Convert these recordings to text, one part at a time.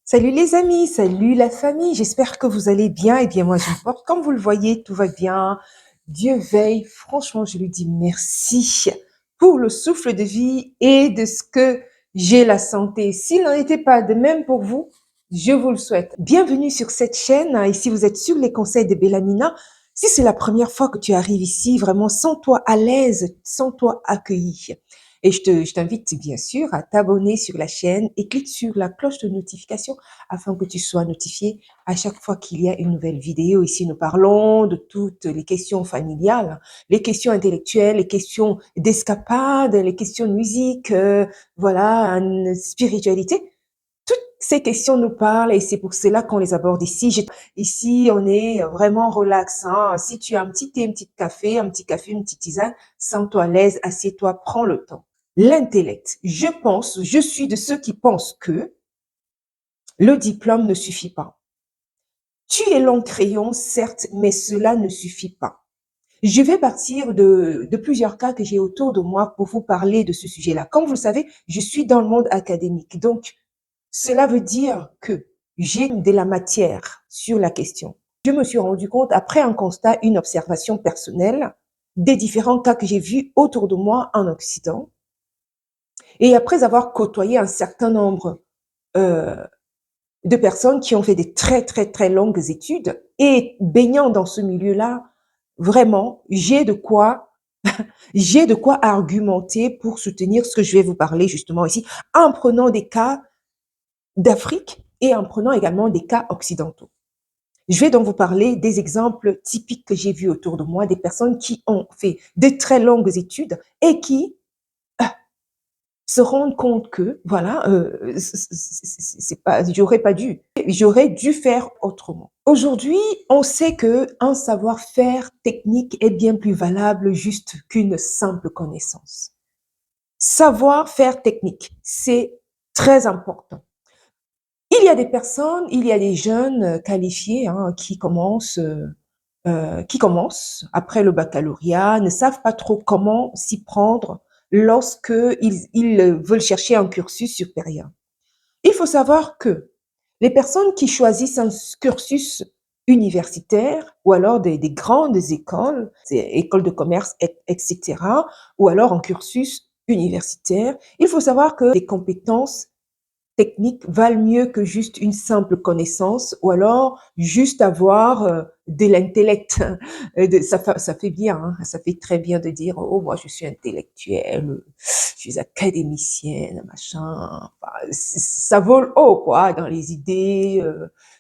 Salut les amis, salut la famille, j'espère que vous allez bien. Eh bien moi je me porte, comme vous le voyez, tout va bien. Dieu veille, franchement je lui dis merci pour le souffle de vie et de ce que j'ai la santé. S'il n'en était pas de même pour vous, je vous le souhaite. Bienvenue sur cette chaîne, ici vous êtes sur les conseils de Bellamina. Si c'est la première fois que tu arrives ici, vraiment sens-toi à l'aise, sens-toi accueilli. Et je t'invite bien sûr à t'abonner sur la chaîne et clique sur la cloche de notification afin que tu sois notifié à chaque fois qu'il y a une nouvelle vidéo. Ici, nous parlons de toutes les questions familiales, les questions intellectuelles, les questions d'escapade, les questions de musique, voilà, spiritualité. Toutes ces questions nous parlent et c'est pour cela qu'on les aborde ici. Ici, on est vraiment relax, hein. Si tu as un petit thé, un petit café, une petite tisane, sens-toi à l'aise, assieds-toi, prends le temps. L'intellect. Je suis de ceux qui pensent que le diplôme ne suffit pas. Tu es long crayon, certes, mais cela ne suffit pas. Je vais partir de plusieurs cas que j'ai autour de moi pour vous parler de ce sujet-là. Comme vous le savez, je suis dans le monde académique. Donc, cela veut dire que j'ai de la matière sur la question. Je me suis rendu compte, après un constat, une observation personnelle, des différents cas que j'ai vus autour de moi en Occident. Et après avoir côtoyé un certain nombre euh, de personnes qui ont fait des très, très, très longues études et baignant dans ce milieu-là, vraiment, j'ai de quoi argumenter pour soutenir ce que je vais vous parler justement ici, en prenant des cas d'Afrique et en prenant également des cas occidentaux. Je vais donc vous parler des exemples typiques que j'ai vus autour de moi, des personnes qui ont fait de très longues études et qui se rendent compte que, voilà, c'est pas, j'aurais dû faire autrement. Aujourd'hui, on sait que un savoir-faire technique est bien plus valable juste qu'une simple connaissance. Savoir-faire technique, c'est très important. Il y a des jeunes qualifiés hein, qui commencent après le baccalauréat, ne savent pas trop comment s'y prendre lorsque ils veulent chercher un cursus supérieur. Il faut savoir que les personnes qui choisissent un cursus universitaire ou alors des grandes écoles, écoles de commerce, etc., ou alors un cursus universitaire, il faut savoir que les compétences techniques valent mieux que juste une simple connaissance ou alors juste avoir de l'intellect. Ça fait bien, hein, ça fait très bien de dire, oh, moi je suis intellectuelle, je suis académicienne, machin. Enfin, ça vole haut, quoi, dans les idées,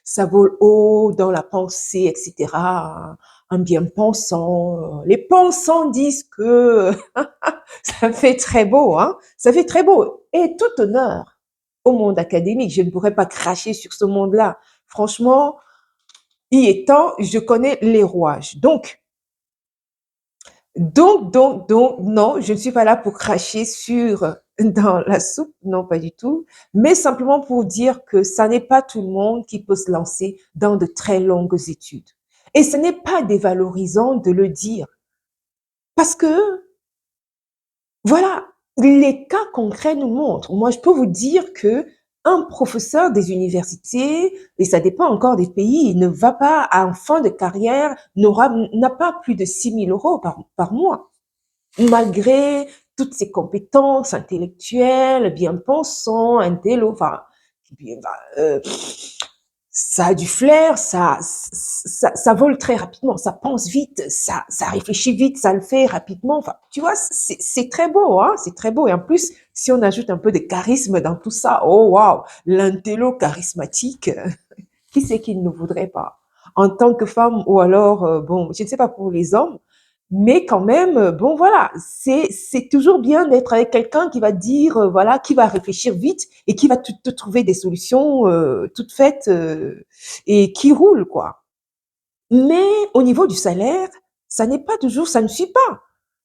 ça vole haut dans la pensée, etc. Un bien pensant. Les pensants disent que ça fait très beau, hein, ça fait très beau. Et tout honneur au monde académique. Je ne pourrais pas cracher sur ce monde-là. Franchement, y étant, je connais les rouages. Non, je ne suis pas là pour cracher sur dans la soupe, non, pas du tout, mais simplement pour dire que ça n'est pas tout le monde qui peut se lancer dans de très longues études. Et ce n'est pas dévalorisant de le dire, parce que voilà, les cas concrets nous montrent. Moi, je peux vous dire que un professeur des universités, et ça dépend encore des pays, il ne va pas, en fin de carrière, n'a pas plus de 6 000 € par mois, malgré toutes ses compétences intellectuelles, bien pensant, intello, enfin, ça a du flair, ça vole très rapidement, ça pense vite, ça réfléchit vite, ça le fait rapidement. Enfin, tu vois, c'est très beau, hein, c'est très beau. Et en plus, si on ajoute un peu de charisme dans tout ça, oh waouh, l'intello charismatique, qui c'est qui ne voudrait pas? En tant que femme ou alors, bon, je ne sais pas pour les hommes, mais quand même, bon voilà, c'est toujours bien d'être avec quelqu'un qui va dire, voilà, qui va réfléchir vite et qui va te trouver des solutions toutes faites et qui roulent, quoi. Mais au niveau du salaire, ça n'est pas toujours, ça ne suit pas.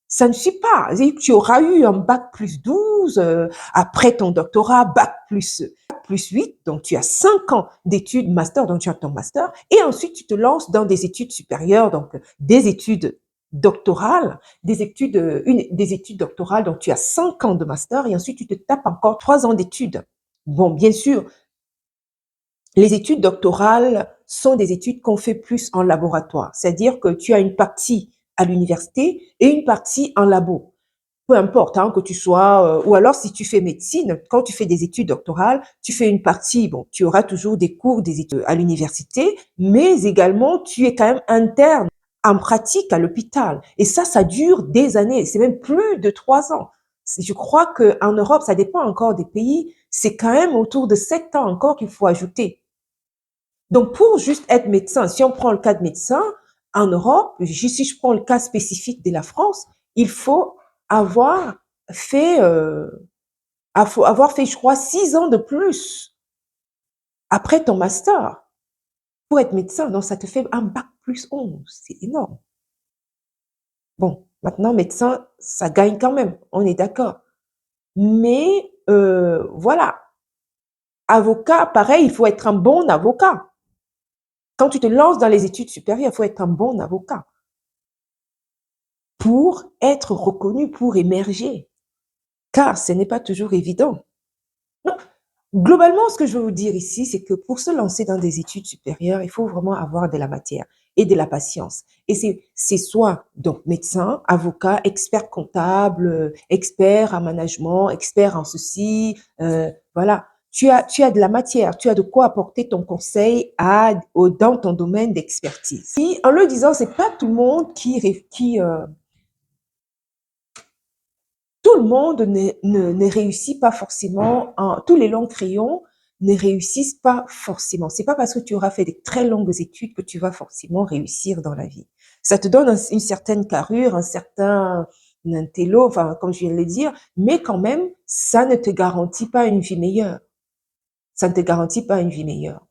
Ça ne suit pas. C'est-à-dire que tu auras eu un bac plus 12, après ton doctorat, bac plus 8, donc tu as 5 ans d'études master, donc tu as ton master, et ensuite tu te lances dans des études supérieures, donc des études doctorales, des études doctorales, donc tu as 5 ans de master, et ensuite tu te tapes encore 3 ans d'études. Bon, bien sûr, Les études doctorales sont des études qu'on fait plus en laboratoire. C'est-à-dire que tu as une partie à l'université et une partie en labo. Peu importe, hein, que tu sois, ou alors si tu fais médecine, quand tu fais des études doctorales, tu fais une partie, bon, tu auras toujours des cours, des études à l'université, mais également tu es quand même interne en pratique à l'hôpital. Et ça dure des années, c'est même plus de 3 ans. Je crois qu'en Europe, ça dépend encore des pays, c'est quand même autour de 7 ans encore qu'il faut ajouter. Donc, pour juste être médecin, si on prend le cas de médecin, en Europe, si je prends le cas spécifique de la France, il faut avoir fait, je crois, 6 ans de plus après ton master pour être médecin. Donc, ça te fait un bac plus 11. C'est énorme. Bon, maintenant, médecin, ça gagne quand même. On est d'accord. Mais voilà, avocat, pareil, il faut être un bon avocat. Quand tu te lances dans les études supérieures, il faut être un bon avocat pour être reconnu, pour émerger, car ce n'est pas toujours évident. Non. Globalement, ce que je veux vous dire ici, c'est que pour se lancer dans des études supérieures, il faut vraiment avoir de la matière et de la patience. Et c'est soit donc médecin, avocat, expert comptable, expert en management, expert en ceci, voilà. Tu as de la matière, tu as de quoi apporter ton conseil dans ton domaine d'expertise. Et en le disant, c'est pas tout le monde tout le monde ne réussit pas forcément, tous les longs crayons ne réussissent pas forcément. C'est pas parce que tu auras fait des très longues études que tu vas forcément réussir dans la vie. Ça te donne une certaine carrure, un certain intello, enfin, comme je viens de le dire, mais quand même, ça ne te garantit pas une vie meilleure. Ça ne te garantit pas une vie meilleure.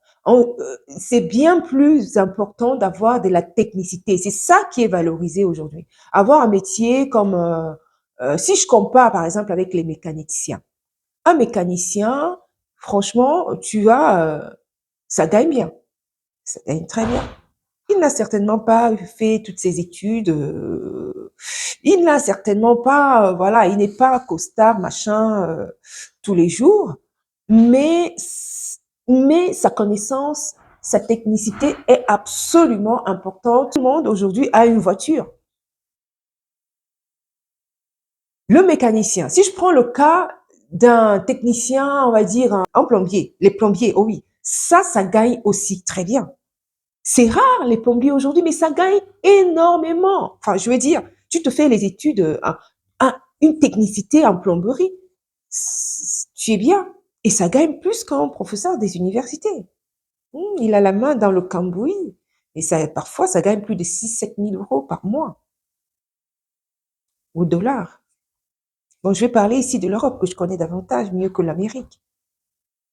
C'est bien plus important d'avoir de la technicité. C'est ça qui est valorisé aujourd'hui. Avoir un métier comme, si je compare par exemple avec les mécaniciens. Un mécanicien, franchement, ça gagne bien. Ça gagne très bien. Il n'a certainement pas fait toutes ses études. Il n'a certainement pas, voilà, il n'est pas costard, machin, tous les jours. Mais, mais sa connaissance, sa technicité est absolument importante. Tout le monde aujourd'hui a une voiture. Le mécanicien, si je prends le cas d'un technicien, on va dire un plombier, les plombiers, oh oui, ça gagne aussi très bien. C'est rare les plombiers aujourd'hui, mais ça gagne énormément. Enfin, je veux dire, tu te fais les études, une technicité en plomberie, tu es bien. Et ça gagne plus qu'un professeur des universités. Il a la main dans le cambouis. Et parfois, ça gagne plus de 6 000 à 7 000 € par mois, ou dollars. Bon, je vais parler ici de l'Europe, que je connais davantage, mieux que l'Amérique.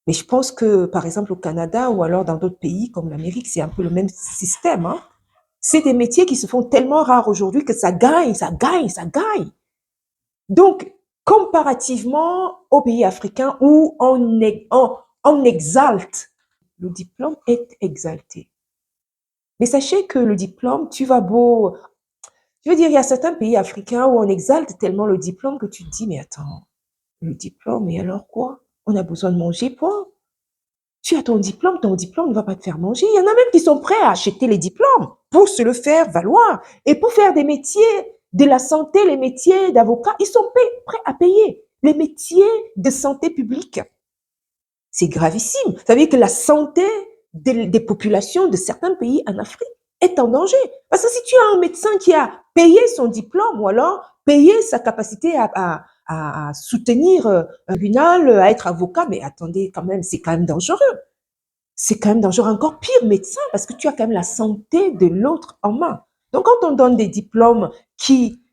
Mais je pense que, par exemple, au Canada ou alors dans d'autres pays comme l'Amérique, c'est un peu le même système, hein. C'est des métiers qui se font tellement rares aujourd'hui que ça gagne, ça gagne, ça gagne. Donc, comparativement aux pays africains où on exalte, le diplôme est exalté. Mais sachez que le diplôme, je veux dire, il y a certains pays africains où on exalte tellement le diplôme que tu te dis, mais attends, le diplôme, et alors quoi? On a besoin de manger, point. Tu as ton diplôme ne va pas te faire manger. Il y en a même qui sont prêts à acheter les diplômes pour se le faire valoir. Et pour faire des métiers de la santé, les métiers d'avocat, ils sont prêts à payer. Les métiers de santé publique, c'est gravissime. Vous savez que la santé des populations de certains pays en Afrique est en danger. Parce que si tu as un médecin qui a payé son diplôme ou alors payé sa capacité à soutenir un tribunal, à être avocat, mais attendez, quand même, c'est quand même dangereux. C'est quand même dangereux. Encore pire, médecin, parce que tu as quand même la santé de l'autre en main. Donc, quand on donne des diplômes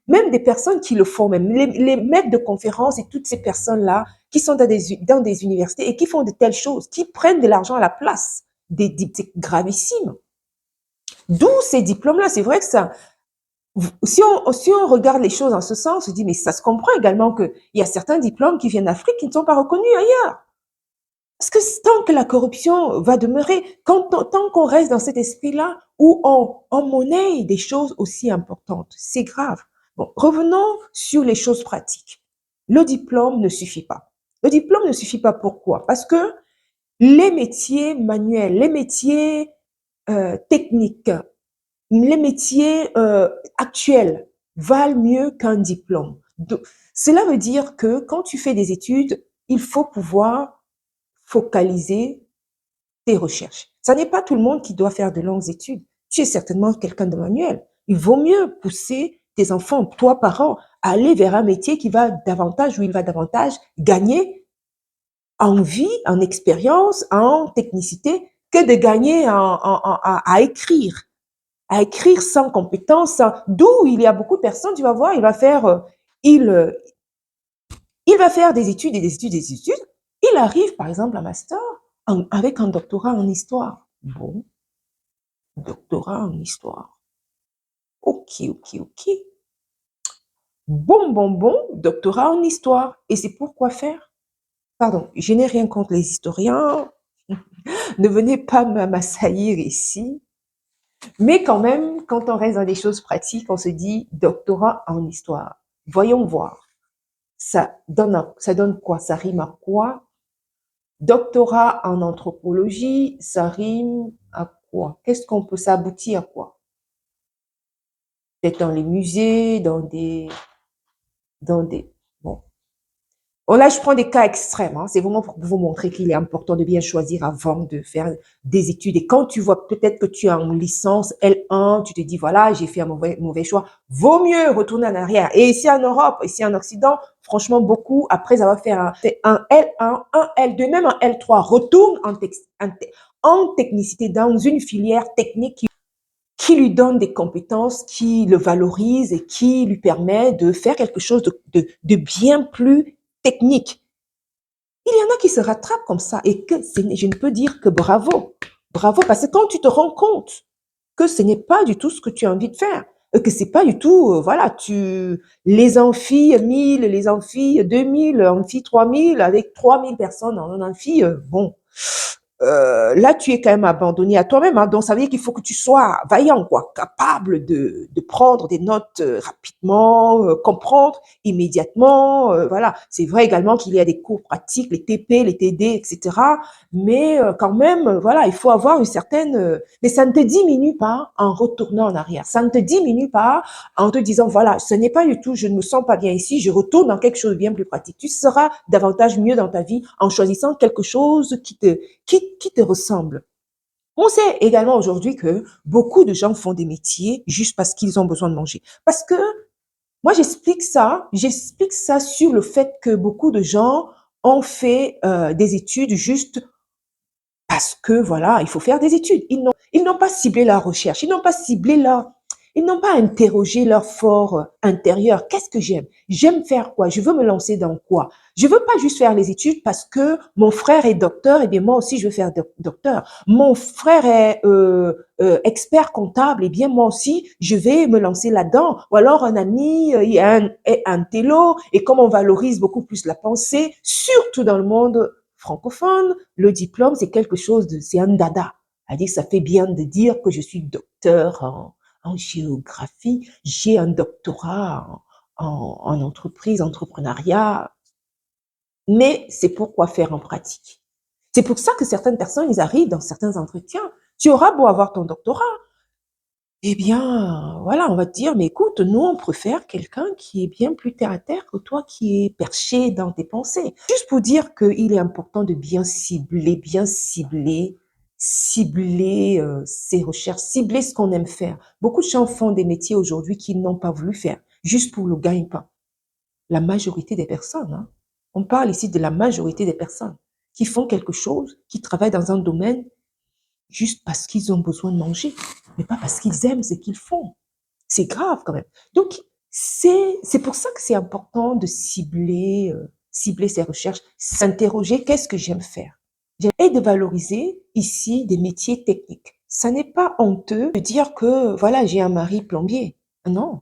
même des personnes qui le font, même les maîtres de conférences et toutes ces personnes-là qui sont dans des universités et qui font de telles choses, qui prennent de l'argent à la place, c'est gravissime. D'où ces diplômes-là. C'est vrai que si on regarde les choses en ce sens, on se dit, mais ça se comprend également qu'il y a certains diplômes qui viennent d'Afrique qui ne sont pas reconnus ailleurs. Parce que tant que la corruption va demeurer, tant qu'on reste dans cet esprit-là où on monnaie des choses aussi importantes, c'est grave. Bon, revenons sur les choses pratiques. Le diplôme ne suffit pas. Le diplôme ne suffit pas pourquoi? Parce que les métiers manuels, les métiers techniques, les métiers actuels valent mieux qu'un diplôme. Donc, cela veut dire que quand tu fais des études, il faut pouvoir focaliser tes recherches. Ça n'est pas tout le monde qui doit faire de longues études. Tu es certainement quelqu'un de manuel. Il vaut mieux pousser tes enfants, toi parent, à aller vers un métier qui va davantage, où il va davantage gagner en vie, en expérience, en technicité, que de gagner à écrire sans compétence, d'où il y a beaucoup de personnes, tu vas voir, il, euh, il va faire des études et des études et des études. Il arrive, par exemple, à master avec un doctorat en histoire. Bon, doctorat en histoire. Ok, ok, ok. Bon, bon, bon, doctorat en histoire. Et c'est pourquoi faire? Pardon, je n'ai rien contre les historiens. Ne venez pas m'assaillir ici. Mais quand même, quand on reste dans des choses pratiques, on se dit doctorat en histoire. Voyons voir. Ça donne quoi? Ça rime à quoi? Doctorat en anthropologie, ça rime à quoi? Qu'est-ce qu'on peut s'aboutir à quoi? Peut-être dans les musées, dans des, bon. Oh là, je prends des cas extrêmes, hein. C'est vraiment pour vous montrer qu'il est important de bien choisir avant de faire des études. Et quand tu vois peut-être que tu es en licence L1, tu te dis, voilà, j'ai fait un mauvais choix. Vaut mieux retourner en arrière. Et ici en Europe, ici en Occident, franchement, beaucoup, après avoir fait un L1, un L2, même un L3, retourne en technicité dans une filière technique qui lui donne des compétences, qui le valorise et qui lui permet de faire quelque chose de bien plus technique. Il y en a qui se rattrapent comme ça et que je ne peux dire que bravo. Bravo, parce que quand tu te rends compte que ce n'est pas du tout ce que tu as envie de faire, que c'est pas du tout, voilà, les amphis 1000, les amphis 2000, amphis 3000, avec 3000 personnes en un amphi, bon, là, tu es quand même abandonné à toi-même. Hein. Donc, ça veut dire qu'il faut que tu sois vaillant, quoi, capable de prendre des notes rapidement, comprendre immédiatement. Voilà. C'est vrai également qu'il y a des cours pratiques, les TP, les TD, etc. Mais quand même, voilà, il faut avoir une certaine... mais ça ne te diminue pas en retournant en arrière. Ça ne te diminue pas en te disant, voilà, ce n'est pas du tout, je ne me sens pas bien ici, je retourne dans quelque chose de bien plus pratique. Tu seras davantage mieux dans ta vie en choisissant quelque chose qui te ressemble. On sait également aujourd'hui que beaucoup de gens font des métiers juste parce qu'ils ont besoin de manger. Parce que moi, j'explique ça sur le fait que beaucoup de gens ont fait des études juste parce que voilà, il faut faire des études. Ils n'ont pas ciblé leur recherche, ils n'ont pas interrogé leur fort intérieur. Qu'est-ce que j'aime? J'aime faire quoi? Je veux me lancer dans quoi? Je veux pas juste faire les études parce que mon frère est docteur, et bien moi aussi je veux faire docteur. Mon frère est expert comptable, et bien moi aussi je vais me lancer là-dedans. Ou alors un ami est un télo, et comme on valorise beaucoup plus la pensée, surtout dans le monde francophone, le diplôme, c'est quelque chose c'est un dada. C'est-à-dire que ça fait bien de dire que je suis docteur en géographie, j'ai un doctorat en entreprise, entrepreneuriat, mais c'est pourquoi faire en pratique. C'est pour ça que certaines personnes, ils arrivent dans certains entretiens. Tu auras beau avoir ton doctorat, eh bien, voilà, on va te dire, mais écoute, nous, on préfère quelqu'un qui est bien plus terre à terre que toi qui est perché dans tes pensées. Juste pour dire qu'il est important de cibler ses recherches, cibler ce qu'on aime faire. Beaucoup de gens font des métiers aujourd'hui qu'ils n'ont pas voulu faire, juste pour le gagne-pain. La majorité des personnes, hein, on parle ici de la majorité des personnes qui font quelque chose, qui travaillent dans un domaine juste parce qu'ils ont besoin de manger, mais pas parce qu'ils aiment ce qu'ils font. C'est grave quand même. Donc, c'est pour ça que c'est important de cibler ses recherches, s'interroger, qu'est-ce que j'aime faire? Et de valoriser ici des métiers techniques. Ça n'est pas honteux de dire que, voilà, j'ai un mari plombier. Non.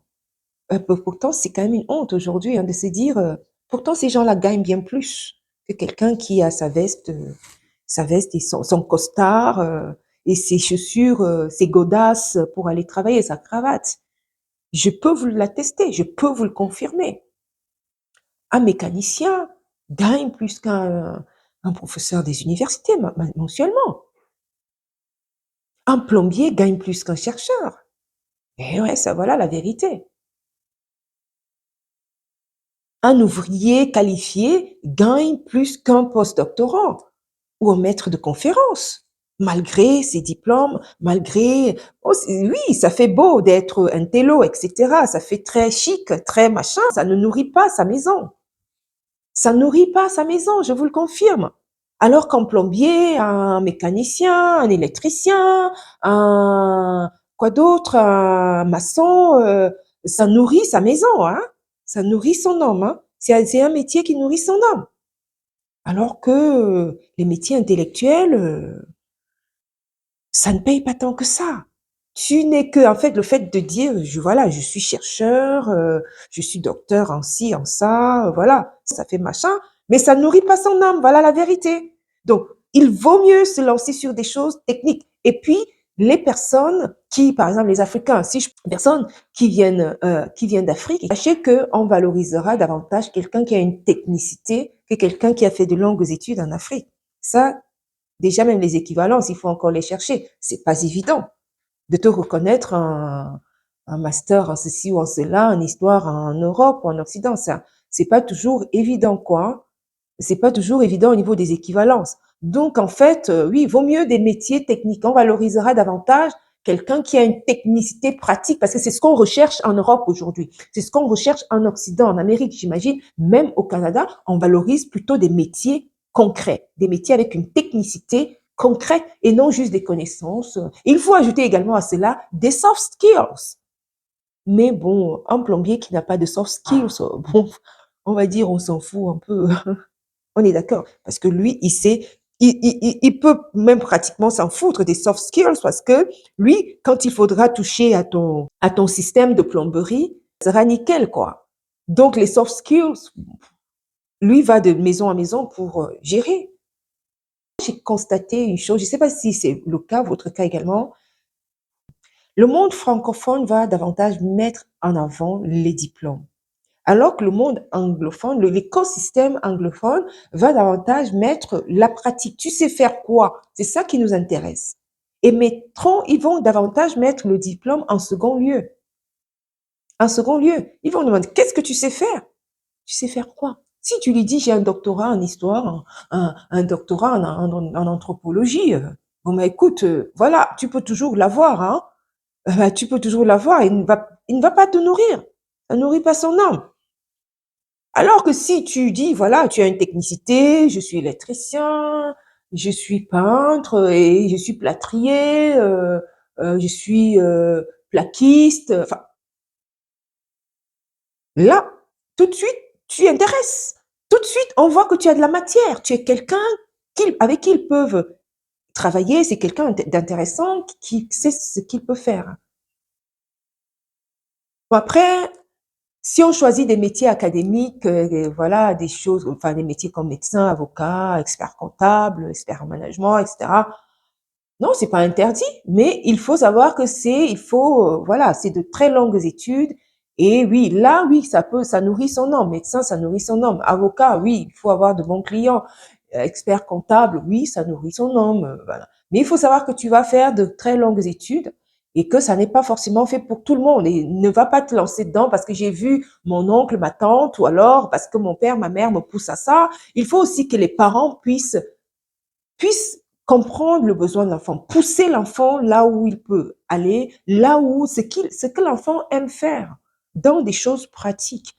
Pourtant, c'est quand même une honte aujourd'hui hein, de se dire, pourtant, ces gens-là gagnent bien plus que quelqu'un qui a sa veste et son costard et ses chaussures, ses godasses pour aller travailler, sa cravate. Je peux vous l'attester, je peux vous le confirmer. Un mécanicien gagne plus un professeur des universités mensuellement. Un plombier gagne plus qu'un chercheur. Et ouais, ça voilà la vérité. Un ouvrier qualifié gagne plus qu'un postdoctorant ou un maître de conférence. Malgré ses diplômes, malgré... Oh, oui, ça fait beau d'être un télo, etc. Ça fait très chic, très machin. Ça ne nourrit pas sa maison. Ça nourrit pas sa maison, je vous le confirme. Alors qu'un plombier, un mécanicien, un électricien, un quoi d'autre, un maçon, ça nourrit sa maison, hein. Ça nourrit son homme, hein. C'est un métier qui nourrit son homme. Alors que les métiers intellectuels, ça ne paye pas tant que ça. Tu n'es que, en fait, le fait de dire, voilà, je suis chercheur, je suis docteur en ci, en ça, voilà, ça fait machin, mais ça ne nourrit pas son âme, voilà la vérité. Donc, il vaut mieux se lancer sur des choses techniques. Et puis, les personnes qui, par exemple, les Africains, si je personnes qui viennent d'Afrique, sachez qu'on valorisera davantage quelqu'un qui a une technicité que quelqu'un qui a fait de longues études en Afrique. Ça, déjà, même les équivalences, il faut encore les chercher. C'est pas évident de te reconnaître un master en ceci ou en cela, en histoire en Europe ou en Occident. Ça, c'est pas toujours évident, quoi. C'est pas toujours évident au niveau des équivalences. Donc, en fait, oui, il vaut mieux des métiers techniques. On valorisera davantage quelqu'un qui a une technicité pratique, parce que c'est ce qu'on recherche en Europe aujourd'hui. C'est ce qu'on recherche en Occident, en Amérique, j'imagine. Même au Canada, on valorise plutôt des métiers concrets, des métiers avec une technicité concrète et non juste des connaissances. Il faut ajouter également à cela des soft skills. Mais bon, un plombier qui n'a pas de soft skills, bon, on va dire, on s'en fout un peu. On est d'accord. Parce que lui, il sait, il peut même pratiquement s'en foutre des soft skills parce que lui, quand il faudra toucher à ton système de plomberie, ça sera nickel, quoi. Donc, les soft skills, lui va de maison à maison pour gérer. J'ai constaté une chose, je ne sais pas si c'est le cas, votre cas également. Le monde francophone va davantage mettre en avant les diplômes. Alors que le monde anglophone, l'écosystème anglophone va davantage mettre la pratique. Tu sais faire quoi? C'est ça qui nous intéresse. Et ils vont davantage mettre le diplôme en second lieu. En second lieu, ils vont demander, qu'est-ce que tu sais faire? Tu sais faire quoi? Si tu lui dis, j'ai un doctorat en histoire, un doctorat en anthropologie, bon, bah, écoute, voilà, tu peux toujours l'avoir, hein. Tu peux toujours l'avoir, il ne va pas te nourrir. Ça ne nourrit pas son âme. Alors que si tu dis, voilà, tu as une technicité, je suis électricien, je suis peintre et je suis plâtrier, je suis plaquiste, enfin, là, tout de suite, tu intéresses. Tout de suite, on voit que tu as de la matière. Tu es quelqu'un avec qui ils peuvent travailler. C'est quelqu'un d'intéressant qui sait ce qu'il peut faire. Bon, après, si on choisit des métiers académiques, voilà, des choses, enfin des métiers comme médecin, avocat, expert comptable, expert en management, etc. Non, c'est pas interdit, mais il faut savoir que voilà, c'est de très longues études. Et oui, là, oui, ça nourrit son homme. Médecin, ça nourrit son homme. Avocat, oui, il faut avoir de bons clients. Expert comptable, oui, ça nourrit son homme. Voilà. Mais il faut savoir que tu vas faire de très longues études et que ça n'est pas forcément fait pour tout le monde. Et ne va pas te lancer dedans parce que j'ai vu mon oncle, ma tante, ou alors parce que mon père, ma mère me poussent à ça. Il faut aussi que les parents puissent comprendre le besoin de l'enfant, pousser l'enfant là où il peut aller, là où ce que l'enfant aime faire, dans des choses pratiques,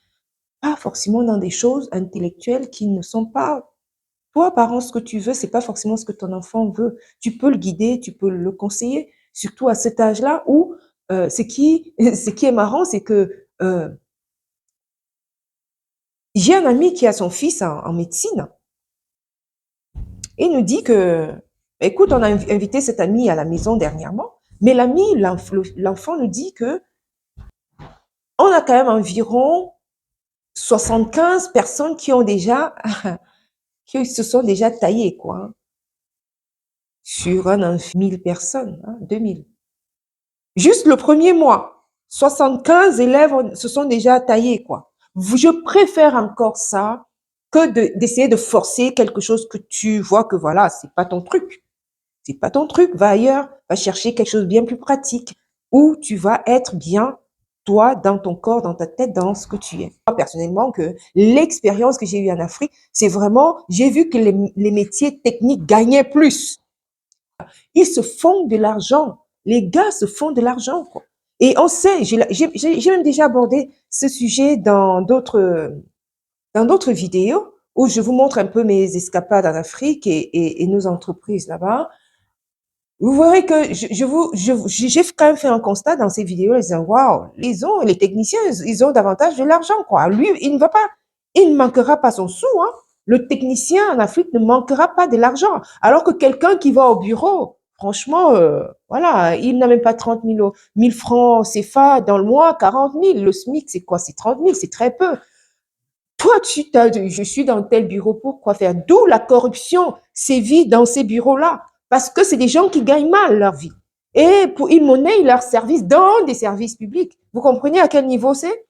pas forcément dans des choses intellectuelles qui ne sont pas, toi, parent, ce que tu veux, c'est pas forcément ce que ton enfant veut. Tu peux le guider, tu peux le conseiller, surtout à cet âge-là où ce qui est marrant, c'est que j'ai un ami qui a son fils en médecine. Et il nous dit que, écoute, on a invité cet ami à la maison dernièrement, mais l'enfant nous dit que on a quand même environ 75 personnes qui ont déjà, qui se sont déjà taillées, quoi, hein, sur 1000 personnes, hein, 2000. Juste le premier mois, 75 élèves se sont déjà taillés, quoi. Je préfère encore ça que d'essayer de forcer quelque chose que tu vois que voilà, c'est pas ton truc. C'est pas ton truc. Va ailleurs, va chercher quelque chose de bien plus pratique où tu vas être bien, toi, dans ton corps, dans ta tête, dans ce que tu es. Moi, personnellement, que l'expérience que j'ai eue en Afrique, c'est vraiment, j'ai vu que les métiers techniques gagnaient plus. Ils se font de l'argent. Les gars se font de l'argent, quoi. Et on sait, j'ai même déjà abordé ce sujet dans d'autres vidéos où je vous montre un peu mes escapades en Afrique et nos entreprises là-bas. Vous verrez que j'ai quand même fait un constat dans ces vidéos en disant, waouh, les techniciens, ils ont davantage de l'argent, quoi. Lui, il ne manquera pas son sou, hein. Le technicien en Afrique ne manquera pas de l'argent. Alors que quelqu'un qui va au bureau, franchement, voilà, il n'a même pas 30 000 francs CFA dans le mois, 40 000. Le SMIC, c'est quoi? C'est 30 000, c'est très peu. Toi, je suis dans tel bureau pour quoi faire? D'où la corruption sévit dans ces bureaux-là. Parce que c'est des gens qui gagnent mal leur vie. Et ils monnaient leurs services dans des services publics. Vous comprenez à quel niveau c'est?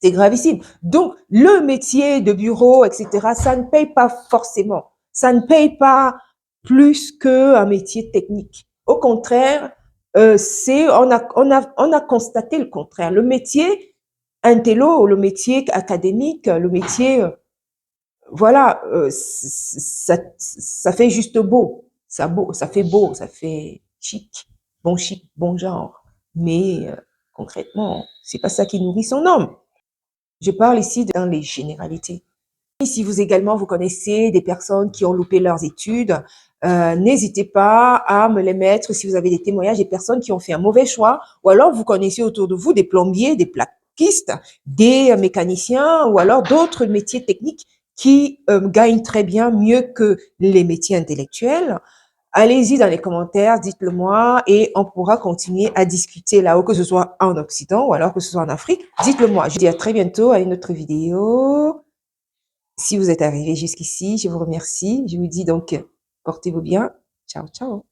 C'est gravissime. Donc, le métier de bureau, etc., ça ne paye pas forcément. Ça ne paye pas plus qu'un métier technique. Au contraire, on a constaté le contraire. Le métier intello, le métier académique, le métier, voilà, ça fait juste beau. Ça fait beau, ça fait chic, bon genre. Mais concrètement, c'est pas ça qui nourrit son homme. Je parle ici dans les généralités. Et si vous également, vous connaissez des personnes qui ont loupé leurs études, n'hésitez pas à me les mettre si vous avez des témoignages des personnes qui ont fait un mauvais choix, ou alors vous connaissez autour de vous des plombiers, des plaquistes, des mécaniciens, ou alors d'autres métiers techniques qui gagnent très bien, mieux que les métiers intellectuels. Allez-y dans les commentaires, dites-le moi et on pourra continuer à discuter là-haut, que ce soit en Occident ou alors que ce soit en Afrique. Dites-le moi. Je vous dis à très bientôt à une autre vidéo. Si vous êtes arrivé jusqu'ici, je vous remercie. Je vous dis donc, portez-vous bien. Ciao, ciao.